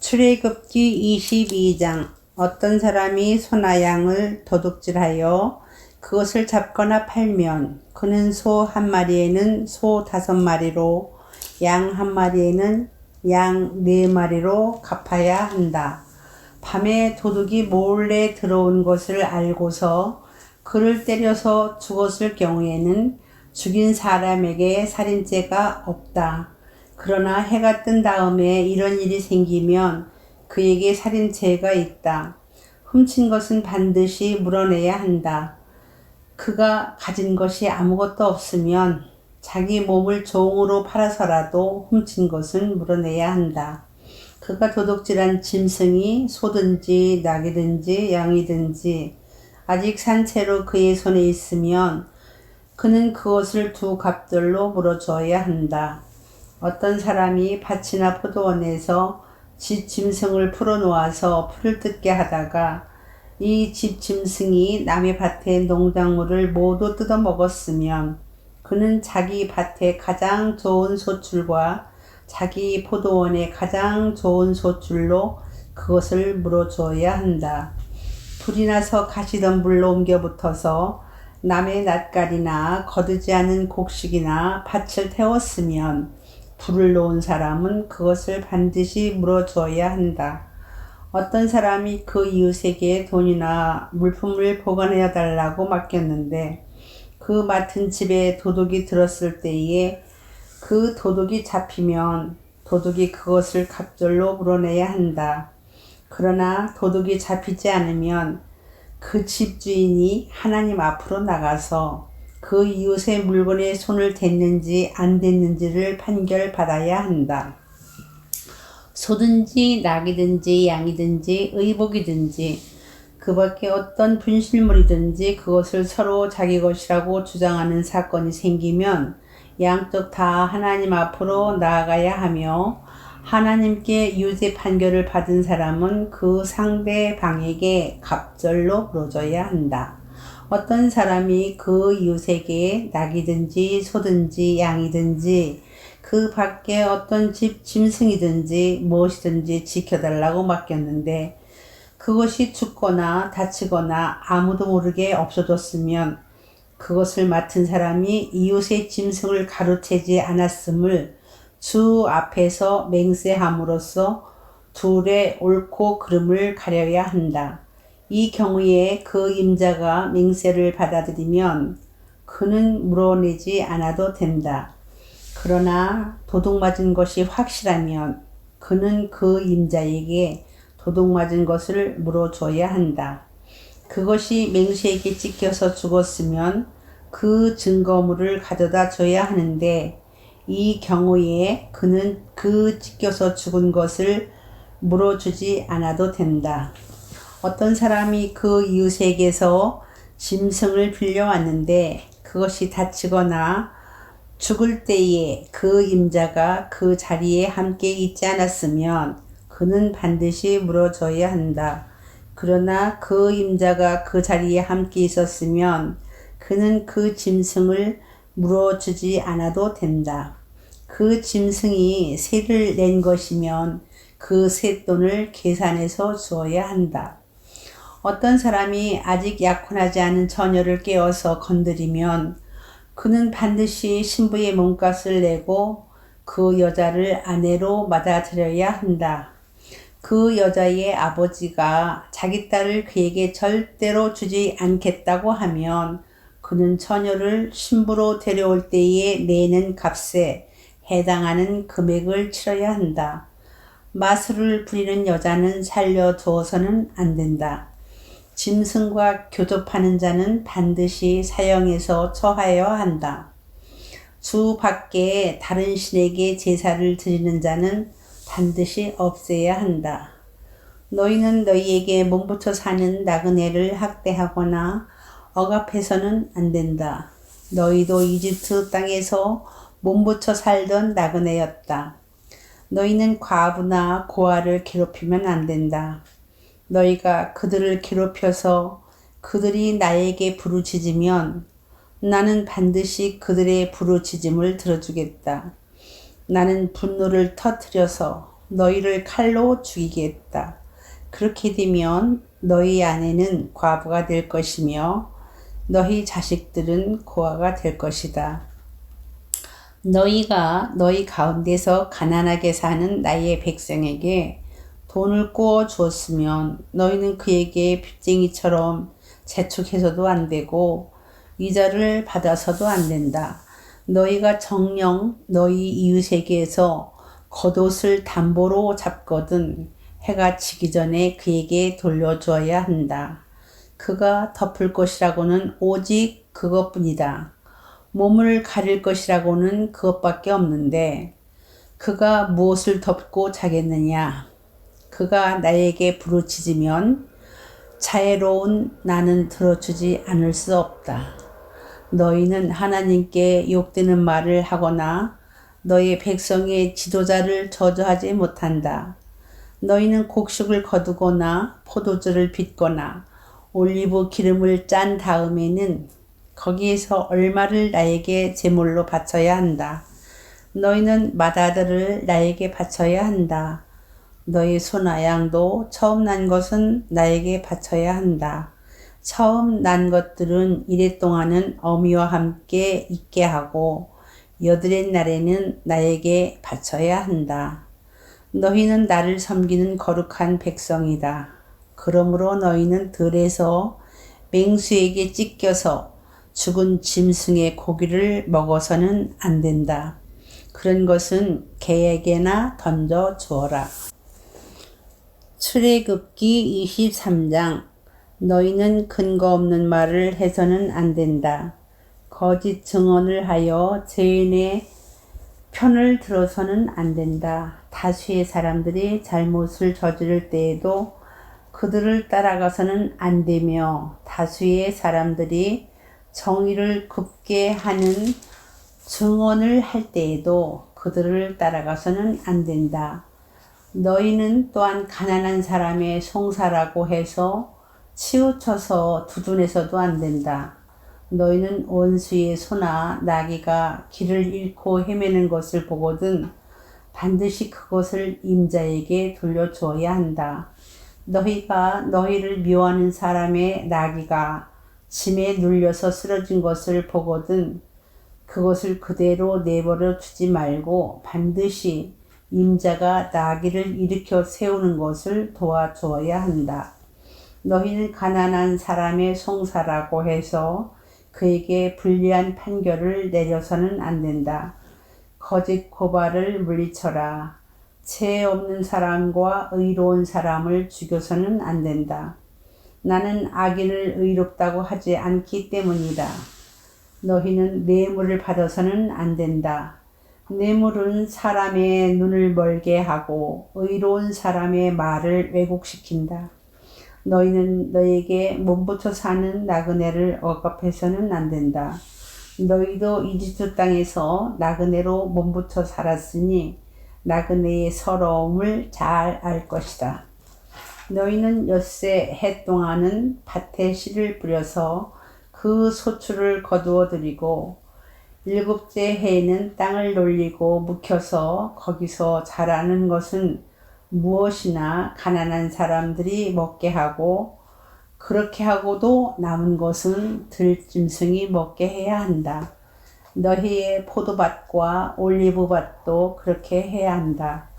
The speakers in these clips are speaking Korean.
출애굽기 22장. 어떤 사람이 소나 양을 도둑질하여 그것을 잡거나 팔면 그는 소 한 마리에는 소 5마리로 양 한 마리에는 양 4마리로 갚아야 한다. 밤에 도둑이 몰래 들어온 것을 알고서 그를 때려서 죽었을 경우에는 죽인 사람에게 살인죄가 없다. 그러나 해가 뜬 다음에 이런 일이 생기면 그에게 살인죄가 있다. 훔친 것은 반드시 물어내야 한다. 그가 가진 것이 아무것도 없으면 자기 몸을 종으로 팔아서라도 훔친 것은 물어내야 한다. 그가 도둑질한 짐승이 소든지 낙이든지 양이든지 아직 산 채로 그의 손에 있으면 그는 그것을 2갑들로 물어줘야 한다. 어떤 사람이 밭이나 포도원에서 집 짐승을 풀어놓아서 풀을 뜯게 하다가 이 집 짐승이 남의 밭의 농작물을 모두 뜯어먹었으면 그는 자기 밭의 가장 좋은 소출과 자기 포도원의 가장 좋은 소출로 그것을 물어줘야 한다. 불이 나서 가시던 불로 옮겨 붙어서 남의 낫갈이나 거두지 않은 곡식이나 밭을 태웠으면 불을 놓은 사람은 그것을 반드시 물어줘야 한다. 어떤 사람이 그 이웃에게 돈이나 물품을 보관해 달라고 맡겼는데 그 맡은 집에 도둑이 들었을 때에 그 도둑이 잡히면 도둑이 그것을 갑절로 물어내야 한다. 그러나 도둑이 잡히지 않으면 그 집주인이 하나님 앞으로 나가서 그 이웃의 물건에 손을 댔는지 안 댔는지를 판결받아야 한다. 소든지 낙이든지 양이든지 의복이든지 그 밖에 어떤 분실물이든지 그것을 서로 자기 것이라고 주장하는 사건이 생기면 양쪽 다 하나님 앞으로 나아가야 하며 하나님께 유죄 판결을 받은 사람은 그 상대방에게 갑절로 물어줘야 한다. 어떤 사람이 그 이웃에게 낙이든지 소든지 양이든지 그 밖에 어떤 집 짐승이든지 무엇이든지 지켜달라고 맡겼는데 그것이 죽거나 다치거나 아무도 모르게 없어졌으면 그것을 맡은 사람이 이웃의 짐승을 가로채지 않았음을 주 앞에서 맹세함으로써 둘의 옳고 그름을 가려야 한다. 이 경우에 그 임자가 맹세를 받아들이면 그는 물어내지 않아도 된다. 그러나 도둑맞은 것이 확실하면 그는 그 임자에게 도둑맞은 것을 물어줘야 한다. 그것이 맹세에게 찍혀서 죽었으면 그 증거물을 가져다 줘야 하는데 이 경우에 그는 그 찍혀서 죽은 것을 물어주지 않아도 된다. 어떤 사람이 그 이웃에게서 짐승을 빌려왔는데 그것이 다치거나 죽을 때에 그 임자가 그 자리에 함께 있지 않았으면 그는 반드시 물어줘야 한다. 그러나 그 임자가 그 자리에 함께 있었으면 그는 그 짐승을 물어주지 않아도 된다. 그 짐승이 세를 낸 것이면 그 쇳돈을 계산해서 주어야 한다. 어떤 사람이 아직 약혼하지 않은 처녀를 깨워서 건드리면 그는 반드시 신부의 몸값을 내고 그 여자를 아내로 맞아들여야 한다. 그 여자의 아버지가 자기 딸을 그에게 절대로 주지 않겠다고 하면 그는 처녀를 신부로 데려올 때에 내는 값에 해당하는 금액을 치러야 한다. 마술을 부리는 여자는 살려두어서는 안 된다. 짐승과 교접하는 자는 반드시 사형에서 처하여야 한다. 주 밖에 다른 신에게 제사를 드리는 자는 반드시 없애야 한다. 너희는 너희에게 몸부터 사는 나그네를 학대하거나 억압해서는 안 된다. 너희도 이집트 땅에서 몸부터 살던 나그네였다. 너희는 과부나 고아를 괴롭히면 안 된다. 너희가 그들을 괴롭혀서 그들이 나에게 부르짖으면 나는 반드시 그들의 부르짖음을 들어주겠다. 나는 분노를 터뜨려서 너희를 칼로 죽이겠다. 그렇게 되면 너희 아내는 과부가 될 것이며 너희 자식들은 고아가 될 것이다. 너희가 너희 가운데서 가난하게 사는 나의 백성에게 돈을 꾸어 주었으면 너희는 그에게 빚쟁이처럼 재촉해서도 안 되고 이자를 받아서도 안 된다. 너희가 정녕 너희 이웃에게서 겉옷을 담보로 잡거든 해가 지기 전에 그에게 돌려주어야 한다. 그가 덮을 것이라고는 오직 그것뿐이다. 몸을 가릴 것이라고는 그것밖에 없는데 그가 무엇을 덮고 자겠느냐? 그가 나에게 부르짖으면 자애로운 나는 들어주지 않을 수 없다. 너희는 하나님께 욕되는 말을 하거나 너희 백성의 지도자를 저주하지 못한다. 너희는 곡식을 거두거나 포도주를 빚거나 올리브 기름을 짠 다음에는 거기에서 얼마를 나에게 제물로 바쳐야 한다. 너희는 맏아들을 나에게 바쳐야 한다. 너희 소나 양도 처음 난 것은 나에게 바쳐야 한다. 처음 난 것들은 이래 동안은 어미와 함께 있게 하고 여드렛 날에는 나에게 바쳐야 한다. 너희는 나를 섬기는 거룩한 백성이다. 그러므로 너희는 들에서 맹수에게 찢겨서 죽은 짐승의 고기를 먹어서는 안 된다. 그런 것은 개에게나 던져 주어라. 출애굽기 23장. 너희는 근거 없는 말을 해서는 안 된다. 거짓 증언을 하여 죄인의 편을 들어서는 안 된다. 다수의 사람들이 잘못을 저지를 때에도 그들을 따라가서는 안 되며 다수의 사람들이 정의를 굽게 하는 증언을 할 때에도 그들을 따라가서는 안 된다. 너희는 또한 가난한 사람의 송사라고 해서 치우쳐서 두둔해서도 안 된다. 너희는 원수의 소나 나귀가 길을 잃고 헤매는 것을 보거든 반드시 그것을 임자에게 돌려주어야 한다. 너희가 너희를 미워하는 사람의 나귀가 짐에 눌려서 쓰러진 것을 보거든 그것을 그대로 내버려 두지 말고 반드시 임자가 나귀를 일으켜 세우는 것을 도와주어야 한다. 너희는 가난한 사람의 송사라고 해서 그에게 불리한 판결을 내려서는 안 된다. 거짓 고발을 물리쳐라. 죄 없는 사람과 의로운 사람을 죽여서는 안 된다. 나는 악인을 의롭다고 하지 않기 때문이다. 너희는 뇌물을 받아서는 안 된다. 뇌물은 사람의 눈을 멀게 하고 의로운 사람의 말을 왜곡시킨다. 너희는 너에게 몸부터 사는 나그네를 억압해서는 안 된다. 너희도 이집트 땅에서 나그네로 몸부터 살았으니 나그네의 서러움을 잘 알 것이다. 너희는 엿새 해 동안은 밭에 씨를 뿌려서 그 소출을 거두어 들이고 일곱째 해에는 땅을 놀리고 묵혀서 거기서 자라는 것은 무엇이나 가난한 사람들이 먹게 하고 그렇게 하고도 남은 것은 들짐승이 먹게 해야 한다. 너희의 포도밭과 올리브밭도 그렇게 해야 한다.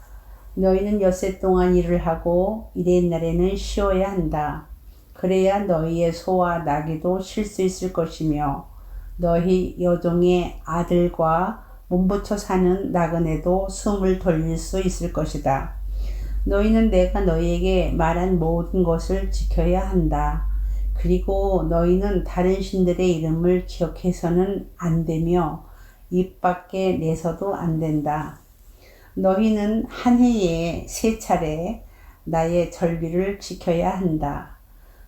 너희는 엿새 동안 일을 하고 이른 날에는 쉬어야 한다. 그래야 너희의 소와 나귀도 쉴 수 있을 것이며 너희 여종의 아들과 몸부터 사는 나그네도 숨을 돌릴 수 있을 것이다. 너희는 내가 너희에게 말한 모든 것을 지켜야 한다. 그리고 너희는 다른 신들의 이름을 기억해서는 안 되며 입 밖에 내서도 안 된다. 너희는 한 해에 3차례 나의 절기를 지켜야 한다.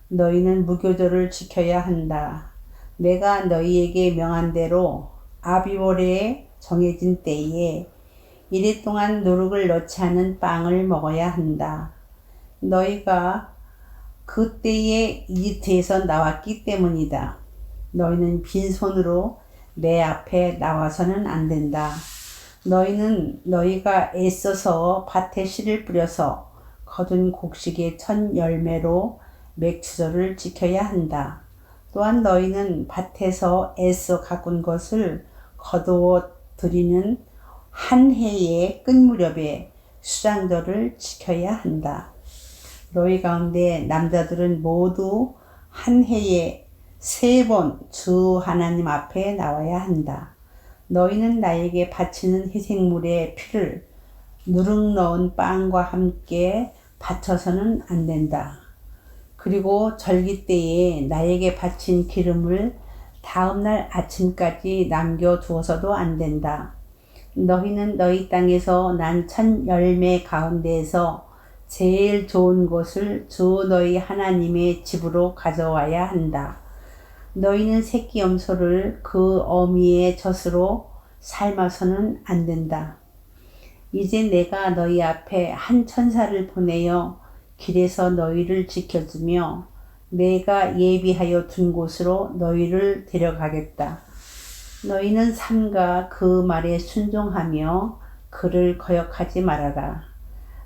너희는 무교절을 지켜야 한다. 내가 너희에게 명한 대로 아비월에 정해진 때에 이래 동안 누룩을 넣지 않은 빵을 먹어야 한다. 너희가 그때에 이집트에서 나왔기 때문이다. 너희는 빈손으로 내 앞에 나와서는 안 된다. 너희는 너희가 애써서 밭에 씨를 뿌려서 거둔 곡식의 첫 열매로 맥추절을 지켜야 한다. 또한 너희는 밭에서 애써 가꾼 것을 거두어 들이는 한 해의 끝 무렵에 수장절을 지켜야 한다. 너희 가운데 남자들은 모두 한 해에 3번 주 하나님 앞에 나와야 한다. 너희는 나에게 바치는 희생물의 피를 누룩 넣은 빵과 함께 바쳐서는 안 된다. 그리고 절기 때에 나에게 바친 기름을 다음날 아침까지 남겨두어서도 안 된다. 너희는 너희 땅에서 난 첫 열매 가운데에서 제일 좋은 것을 주 너희 하나님의 집으로 가져와야 한다. 너희는 새끼 염소를 그 어미의 젖으로 삶아서는 안 된다. 이제 내가 너희 앞에 한 천사를 보내어 길에서 너희를 지켜주며 내가 예비하여 둔 곳으로 너희를 데려가겠다. 너희는 삼가 그 말에 순종하며 그를 거역하지 말아라.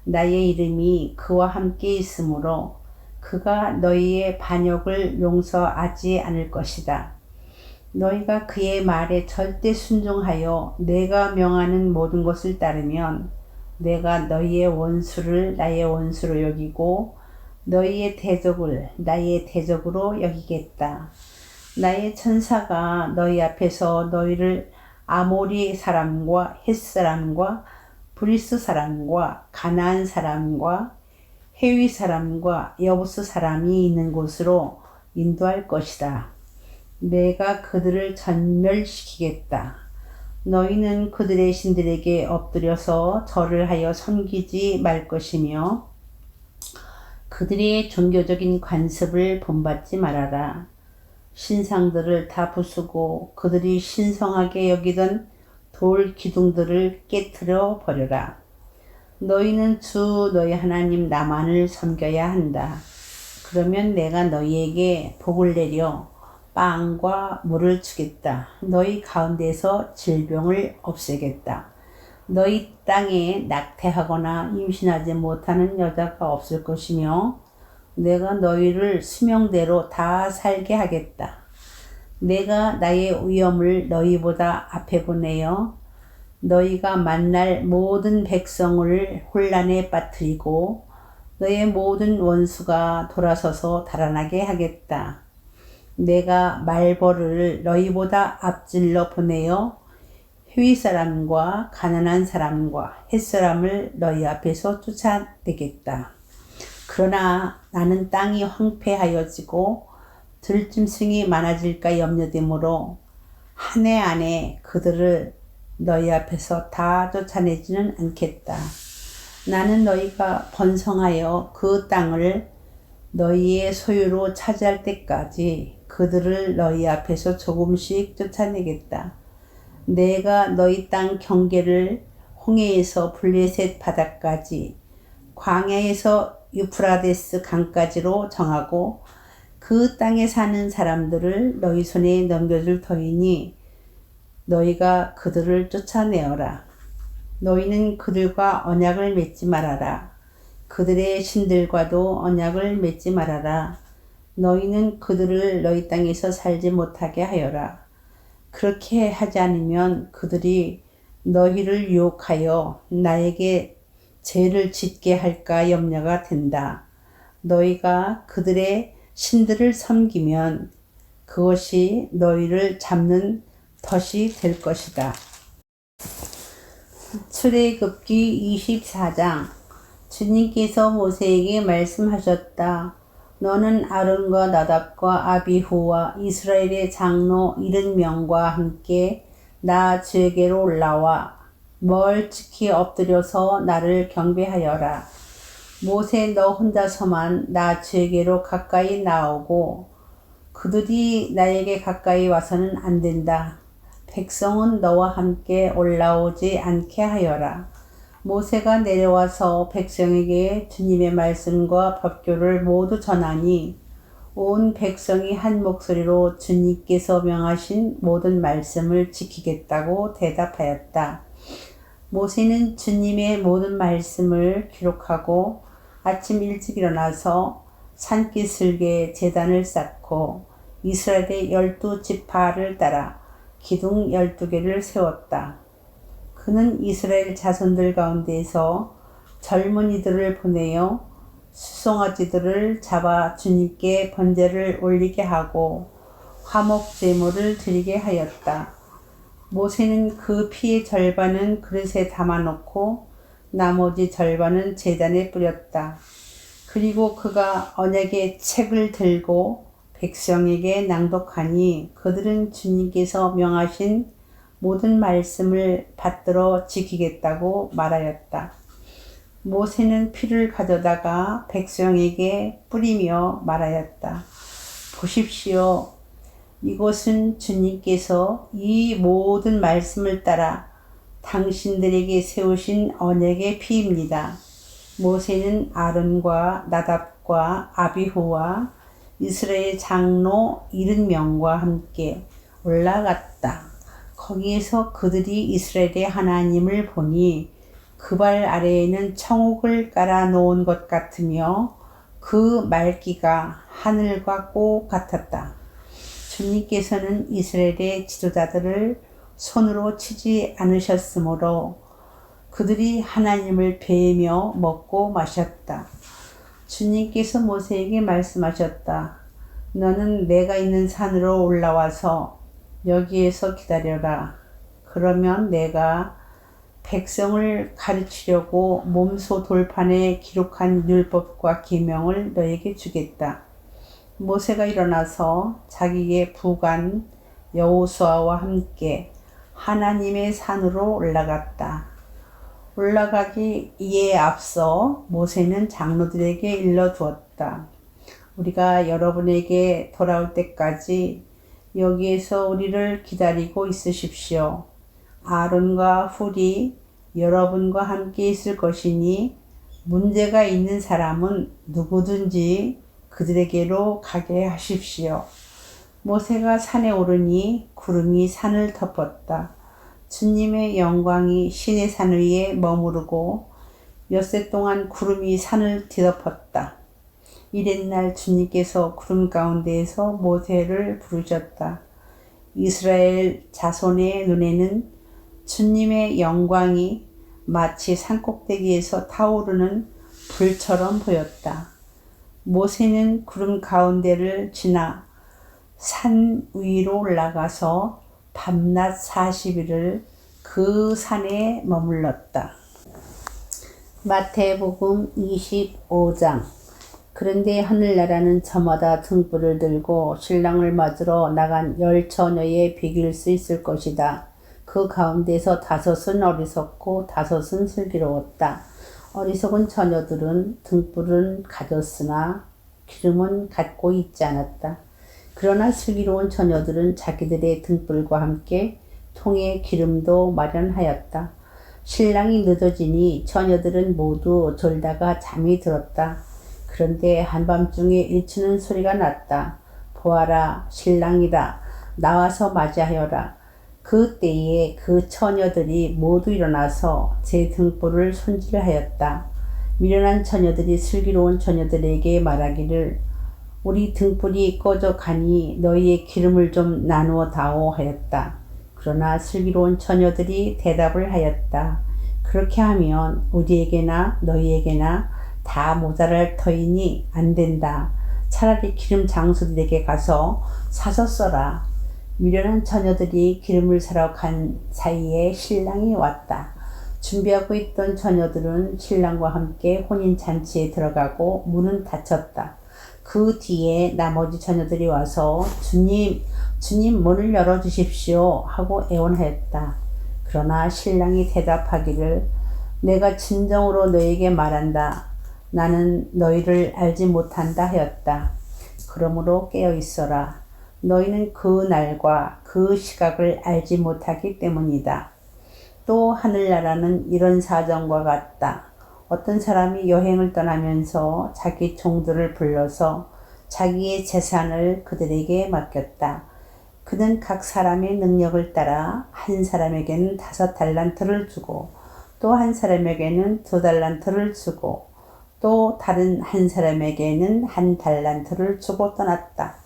나의 이름이 그와 함께 있으므로 그가 너희의 반역을 용서하지 않을 것이다. 너희가 그의 말에 절대 순종하여 내가 명하는 모든 것을 따르면 내가 너희의 원수를 나의 원수로 여기고 너희의 대적을 나의 대적으로 여기겠다. 나의 천사가 너희 앞에서 너희를 아모리 사람과 헷 사람과 브리스 사람과 가나안 사람과 헤위 사람과 여부스 사람이 있는 곳으로 인도할 것이다. 내가 그들을 전멸시키겠다. 너희는 그들의 신들에게 엎드려서 절을 하여 섬기지 말 것이며 그들의 종교적인 관습을 본받지 말아라. 신상들을 다 부수고 그들이 신성하게 여기던 돌 기둥들을 깨트려 버려라. 너희는 주 너희 하나님 나만을 섬겨야 한다. 그러면 내가 너희에게 복을 내려 빵과 물을 주겠다. 너희 가운데서 질병을 없애겠다. 너희 땅에 낙태하거나 임신하지 못하는 여자가 없을 것이며 내가 너희를 수명대로 다 살게 하겠다. 내가 나의 위엄을 너희보다 앞에 보내어 너희가 만날 모든 백성을 혼란에 빠뜨리고 너의 모든 원수가 돌아서서 달아나게 하겠다. 내가 말벌을 너희보다 앞질러 보내어 휘위 사람과 가난한 사람과 헷 사람을 너희 앞에서 쫓아내겠다. 그러나 나는 땅이 황폐하여지고 들짐승이 많아질까 염려되므로 한 해 안에 그들을 너희 앞에서 다 쫓아내지는 않겠다. 나는 너희가 번성하여 그 땅을 너희의 소유로 차지할 때까지 그들을 너희 앞에서 조금씩 쫓아내겠다. 내가 너희 땅 경계를 홍해에서 블레셋 바다까지 광야에서 유프라데스 강까지로 정하고 그 땅에 사는 사람들을 너희 손에 넘겨줄 터이니 너희가 그들을 쫓아내어라. 너희는 그들과 언약을 맺지 말아라. 그들의 신들과도 언약을 맺지 말아라. 너희는 그들을 너희 땅에서 살지 못하게 하여라. 그렇게 하지 않으면 그들이 너희를 유혹하여 나에게 죄를 짓게 할까 염려가 된다. 너희가 그들의 신들을 섬기면 그것이 너희를 잡는 덫이 될 것이다. 출애굽기 24장. 주님께서 모세에게 말씀하셨다. 너는 아론과 나답과 아비후와 이스라엘의 장로 70명과 함께 나 주에게로 올라와 멀찍이 엎드려서 나를 경배하여라. 모세 너 혼자서만 나 주에게로 가까이 나오고 그들이 나에게 가까이 와서는 안 된다. 백성은 너와 함께 올라오지 않게 하여라. 모세가 내려와서 백성에게 주님의 말씀과 법규를 모두 전하니 온 백성이 한 목소리로 주님께서 명하신 모든 말씀을 지키겠다고 대답하였다. 모세는 주님의 모든 말씀을 기록하고 아침 일찍 일어나서 산기슭에 제단을 쌓고 이스라엘의 12지파를 따라 기둥 12개를 세웠다. 그는 이스라엘 자손들 가운데에서 젊은이들을 보내어 수송아지들을 잡아 주님께 번제를 올리게 하고 화목 제물을 드리게 하였다. 모세는 그 피의 절반은 그릇에 담아놓고 나머지 절반은 제단에 뿌렸다. 그리고 그가 언약의 책을 들고 백성에게 낭독하니 그들은 주님께서 명하신 모든 말씀을 받들어 지키겠다고 말하였다. 모세는 피를 가져다가 백성에게 뿌리며 말하였다. 보십시오. 이것은 주님께서 이 모든 말씀을 따라 당신들에게 세우신 언약의 피입니다. 모세는 아론과 나답과 아비후와 이스라엘 장로 70명과 함께 올라갔다. 거기에서 그들이 이스라엘의 하나님을 보니 그 발 아래에는 청옥을 깔아 놓은 것 같으며 그 말기가 하늘과 꼭 같았다. 주님께서는 이스라엘의 지도자들을 손으로 치지 않으셨으므로 그들이 하나님을 뵈며 먹고 마셨다. 주님께서 모세에게 말씀하셨다. 너는 내가 있는 산으로 올라와서 여기에서 기다려라. 그러면 내가 백성을 가르치려고 몸소 돌판에 기록한 율법과 계명을 너에게 주겠다. 모세가 일어나서 자기의 부관 여호수아와 함께 하나님의 산으로 올라갔다. 올라가기에 앞서 모세는 장로들에게 일러두었다. 우리가 여러분에게 돌아올 때까지 여기에서 우리를 기다리고 있으십시오. 아론과 훌이 여러분과 함께 있을 것이니 문제가 있는 사람은 누구든지 그들에게로 가게 하십시오. 모세가 산에 오르니 구름이 산을 덮었다. 주님의 영광이 시내 산 위에 머무르고 엿새 동안 구름이 산을 뒤덮었다. 이튿날 주님께서 구름 가운데에서 모세를 부르셨다. 이스라엘 자손의 눈에는 주님의 영광이 마치 산꼭대기에서 타오르는 불처럼 보였다. 모세는 구름 가운데를 지나 산 위로 올라가서 밤낮 40일을 그 산에 머물렀다. 마태복음 25장. 그런데 하늘나라는 저마다 등불을 들고 신랑을 맞으러 나간 10처녀에 비길 수 있을 것이다. 그 가운데서 5은 어리석고 5은 슬기로웠다. 어리석은 처녀들은 등불은 가졌으나 기름은 갖고 있지 않았다. 그러나 슬기로운 처녀들은 자기들의 등불과 함께 통에 기름도 마련하였다. 신랑이 늦어지니 처녀들은 모두 졸다가 잠이 들었다. 그런데 한밤중에 일치는 소리가 났다. 보아라, 신랑이다. 나와서 맞이하여라. 그때에 그 처녀들이 모두 일어나서 제 등불을 손질하였다. 미련한 처녀들이 슬기로운 처녀들에게 말하기를 우리 등불이 꺼져 가니 너희의 기름을 좀 나누어 다오 하였다. 그러나 슬기로운 처녀들이 대답을 하였다. 그렇게 하면 우리에게나 너희에게나 다 모자랄 터이니 안 된다. 차라리 기름 장수들에게 가서 사서 써라. 미련한 처녀들이 기름을 사러 간 사이에 신랑이 왔다. 준비하고 있던 처녀들은 신랑과 함께 혼인잔치에 들어가고 문은 닫혔다. 그 뒤에 나머지 처녀들이 와서 주님 문을 열어주십시오 하고 애원하였다. 그러나 신랑이 대답하기를 내가 진정으로 너에게 말한다. 나는 너희를 알지 못한다 하였다. 그러므로 깨어 있어라. 너희는 그 날과 그 시각을 알지 못하기 때문이다. 또 하늘나라는 이런 사정과 같다. 어떤 사람이 여행을 떠나면서 자기 종들을 불러서 자기의 재산을 그들에게 맡겼다. 그는 각 사람의 능력을 따라 한 사람에게는 5달란트를 주고 또 한 사람에게는 2달란트를 주고 또 다른 한 사람에게는 1달란트를 주고 떠났다.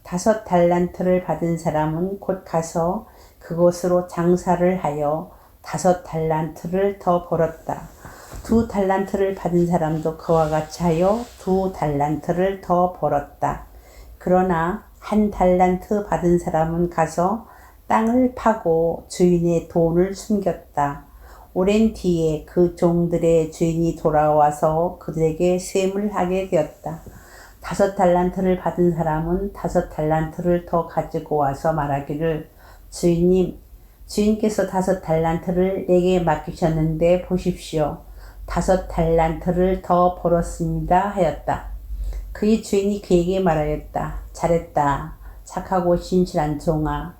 5달란트를 받은 사람은 곧 가서 그곳으로 장사를 하여 5달란트를 더 벌었다. 2달란트를 받은 사람도 그와 같이 하여 2달란트를 더 벌었다. 그러나 1달란트 받은 사람은 가서 땅을 파고 주인의 돈을 숨겼다. 오랜 뒤에 그 종들의 주인이 돌아와서 그들에게 셈을 하게 되었다. 5달란트를 받은 사람은 5달란트를 더 가지고 와서 말하기를 주인님, 주인께서 5달란트를 내게 맡기셨는데 보십시오. 5달란트를 더 벌었습니다 하였다. 그의 주인이 그에게 말하였다. 잘했다. 착하고 신실한 종아.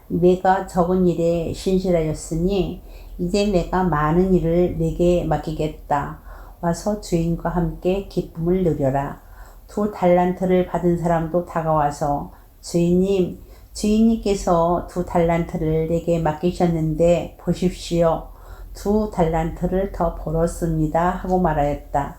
내가 적은 일에 신실하였으니 이제 내가 많은 일을 내게 맡기겠다. 와서 주인과 함께 기쁨을 누려라. 2달란트를 받은 사람도 다가와서 주인님, 주인님께서 2달란트를 내게 맡기셨는데 보십시오. 2달란트를 더 벌었습니다 하고 말하였다.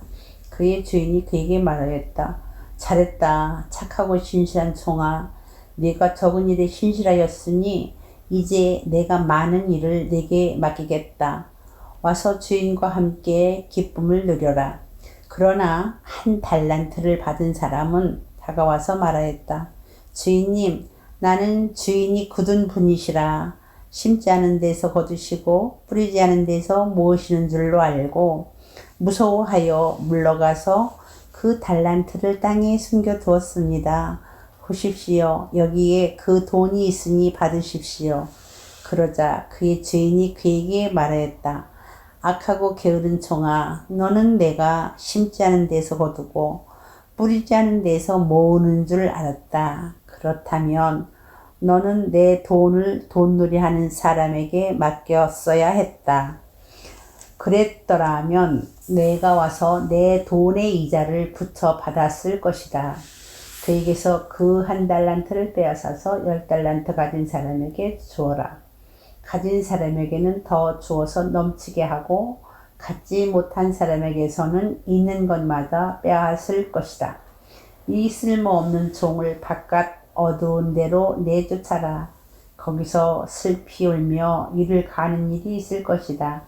그의 주인이 그에게 말하였다. 잘했다. 착하고 신실한 종아. 네가 적은 일에 신실하였으니 이제 내가 많은 일을 내게 맡기겠다. 와서 주인과 함께 기쁨을 누려라. 그러나 1달란트를 받은 사람은 다가와서 말하였다. 주인님, 나는 주인이 굳은 분이시라. 심지 않은 데서 거두시고 뿌리지 않은 데서 모으시는 줄로 알고 무서워하여 물러가서 그 달란트를 땅에 숨겨두었습니다. 보십시오. 여기에 그 돈이 있으니 받으십시오. 그러자 그의 주인이 그에게 말하였다. 악하고 게으른 종아, 너는 내가 심지 않은 데서 거두고 뿌리지 않은 데서 모으는 줄 알았다. 그렇다면 너는 내 돈을 돈놀이하는 사람에게 맡겼어야 했다. 그랬더라면 내가 와서 내 돈의 이자를 붙여 받았을 것이다. 그에게서 그 1달란트를 빼앗아서 10달란트 가진 사람에게 주어라. 가진 사람에게는 더 주어서 넘치게 하고 갖지 못한 사람에게서는 있는 것마다 빼앗을 것이다. 이 쓸모없는 종을 바깥 어두운 데로 내쫓아라. 거기서 슬피 울며 이를 가는 일이 있을 것이다.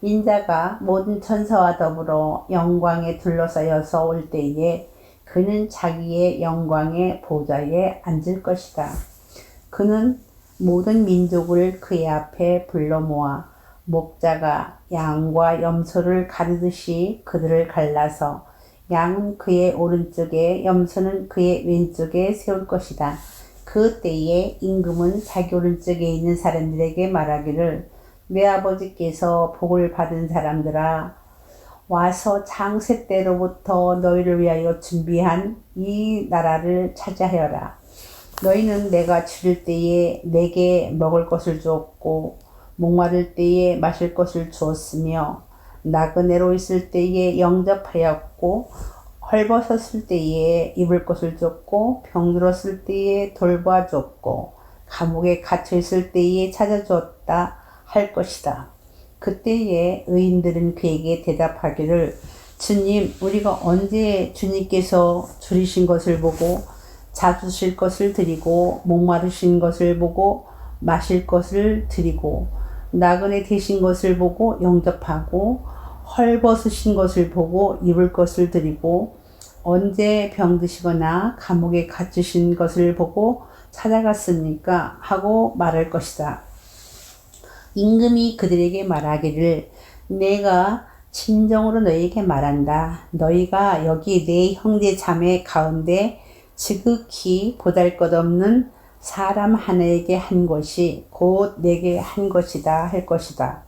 인자가 모든 천사와 더불어 영광에 둘러싸여서 올 때에 그는 자기의 영광의 보좌에 앉을 것이다. 그는 모든 민족을 그의 앞에 불러 모아 목자가 양과 염소를 가르듯이 그들을 갈라서 양은 그의 오른쪽에 염소는 그의 왼쪽에 세울 것이다. 그 때에 임금은 자기 오른쪽에 있는 사람들에게 말하기를 내 아버지께서 복을 받은 사람들아, 와서 창세 때로부터 너희를 위하여 준비한 이 나라를 차지하여라. 너희는 내가 줄일 때에 내게 먹을 것을 주었고 목마를 때에 마실 것을 주었으며 나그네로 있을 때에 영접하였고 헐벗었을 때에 입을 것을 줬고 병들었을 때에 돌봐줬고 감옥에 갇혀 있을 때에 찾아주었다 할 것이다. 그때에 의인들은 그에게 대답하기를 주님, 우리가 언제 주님께서 줄이신 것을 보고 잡수실 것을 드리고 목마르신 것을 보고 마실 것을 드리고 나그네 되신 것을 보고 영접하고 헐벗으신 것을 보고 입을 것을 드리고 언제 병드시거나 감옥에 갇히신 것을 보고 찾아갔습니까? 하고 말할 것이다. 임금이 그들에게 말하기를 내가 진정으로 너희에게 말한다. 너희가 여기 내 형제 자매 가운데 지극히 보잘것없는 사람 하나에게 한 것이 곧 내게 한 것이다 할 것이다.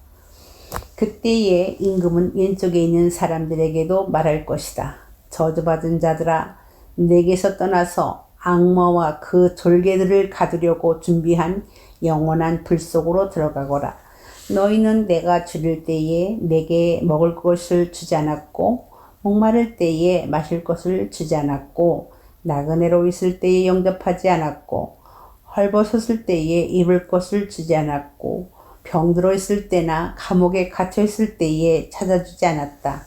그때에 임금은 왼쪽에 있는 사람들에게도 말할 것이다. 저주받은 자들아, 내게서 떠나서 악마와 그 졸개들을 가두려고 준비한 영원한 불 속으로 들어가거라. 너희는 내가 줄일 때에 내게 먹을 것을 주지 않았고 목마를 때에 마실 것을 주지 않았고 나그네로 있을 때에 영접하지 않았고 헐벗었을 때에 입을 것을 주지 않았고 병들어 있을 때나 감옥에 갇혀 있을 때에 찾아주지 않았다.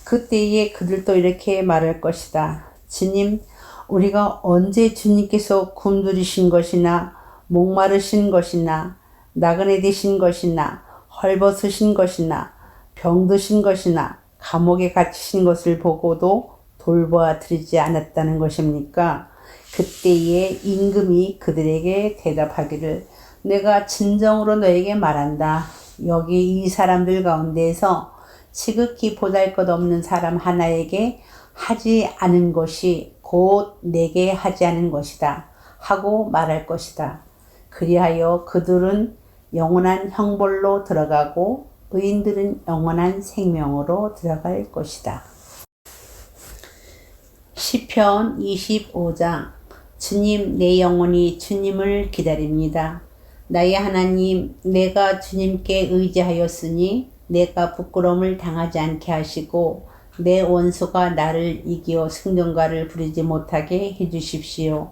그때에 그들도 이렇게 말할 것이다. 주님, 우리가 언제 주님께서 굶주리신 것이나 목마르신 것이나 나그네 되신 것이나 헐벗으신 것이나 병드신 것이나 감옥에 갇히신 것을 보고도 돌보아 드리지 않았다는 것입니까? 그때에 임금이 그들에게 대답하기를 내가 진정으로 너에게 말한다. 여기 이 사람들 가운데에서 지극히 보잘것없는 사람 하나에게 하지 않은 것이 곧 내게 하지 않은 것이다 하고 말할 것이다. 그리하여 그들은 영원한 형벌로 들어가고 의인들은 영원한 생명으로 들어갈 것이다. 시편 25장. 주님, 내 영혼이 주님을 기다립니다. 나의 하나님, 내가 주님께 의지하였으니 내가 부끄러움을 당하지 않게 하시고 내 원수가 나를 이기어 승전가를 부리지 못하게 해주십시오.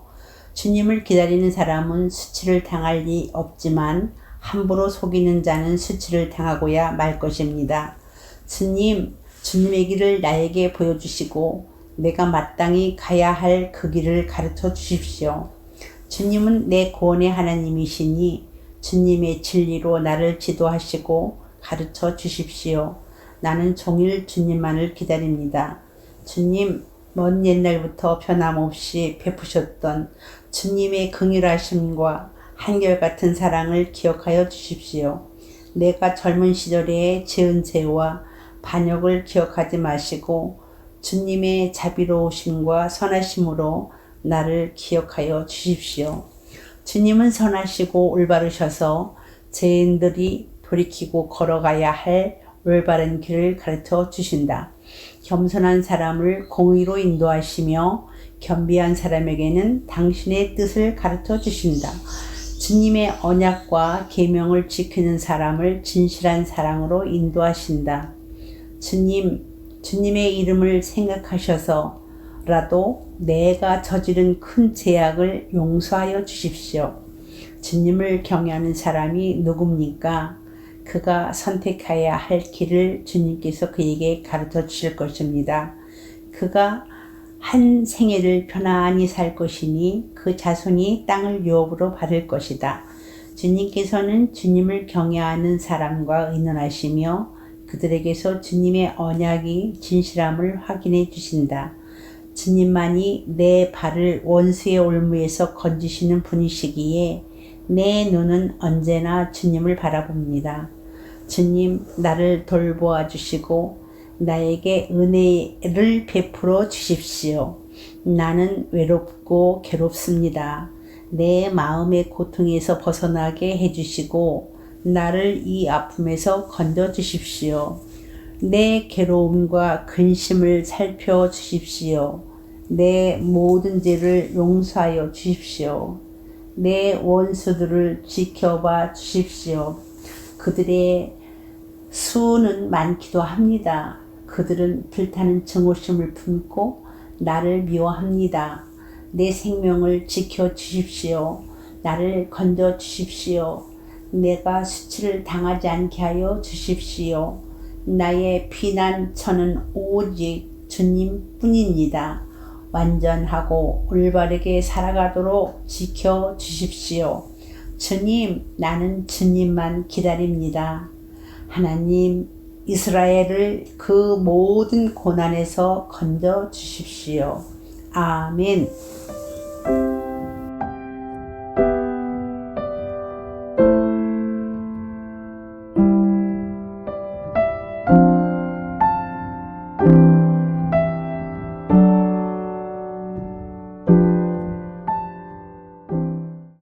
주님을 기다리는 사람은 수치를 당할 리 없지만 함부로 속이는 자는 수치를 당하고야 말 것입니다. 주님, 주님의 길을 나에게 보여주시고 내가 마땅히 가야 할 그 길을 가르쳐 주십시오. 주님은 내 구원의 하나님이시니 주님의 진리로 나를 지도하시고 가르쳐 주십시오. 나는 종일 주님만을 기다립니다. 주님, 먼 옛날부터 변함없이 베푸셨던 주님의 긍휼하심과 한결같은 사랑을 기억하여 주십시오. 내가 젊은 시절에 지은 죄와 반역을 기억하지 마시고 주님의 자비로우심과 선하심으로 나를 기억하여 주십시오. 주님은 선하시고 올바르셔서 죄인들이 돌이키고 걸어가야 할 올바른 길을 가르쳐 주신다. 겸손한 사람을 공의로 인도하시며 겸비한 사람에게는 당신의 뜻을 가르쳐 주신다. 주님의 언약과 계명을 지키는 사람을 진실한 사랑으로 인도하신다. 주님의 이름을 생각하셔서라도 내가 저지른 큰 죄악을 용서하여 주십시오. 주님을 경외하는 사람이 누굽니까? 그가 선택해야 할 길을 주님께서 그에게 가르쳐 주실 것입니다. 그가 한 생애를 편안히 살 것이니 그 자손이 땅을 유업으로 받을 것이다. 주님께서는 주님을 경외하는 사람과 의논하시며 그들에게서 주님의 언약이 진실함을 확인해 주신다. 주님만이 내 발을 원수의 올무에서 건지시는 분이시기에 내 눈은 언제나 주님을 바라봅니다. 주님, 나를 돌보아 주시고 나에게 은혜를 베풀어 주십시오. 나는 외롭고 괴롭습니다. 내 마음의 고통에서 벗어나게 해주시고 나를 이 아픔에서 건져 주십시오. 내 괴로움과 근심을 살펴 주십시오. 내 모든 죄를 용서하여 주십시오. 내 원수들을 지켜봐 주십시오. 그들의 수는 많기도 합니다. 그들은 불타는 증오심을 품고 나를 미워합니다. 내 생명을 지켜 주십시오. 나를 건져 주십시오. 내가 수치를 당하지 않게 하여 주십시오. 나의 피난처는 오직 주님뿐입니다. 완전하고 올바르게 살아가도록 지켜 주십시오. 주님, 나는 주님만 기다립니다. 하나님, 이스라엘을 그 모든 고난에서 건져 주십시오. 아멘.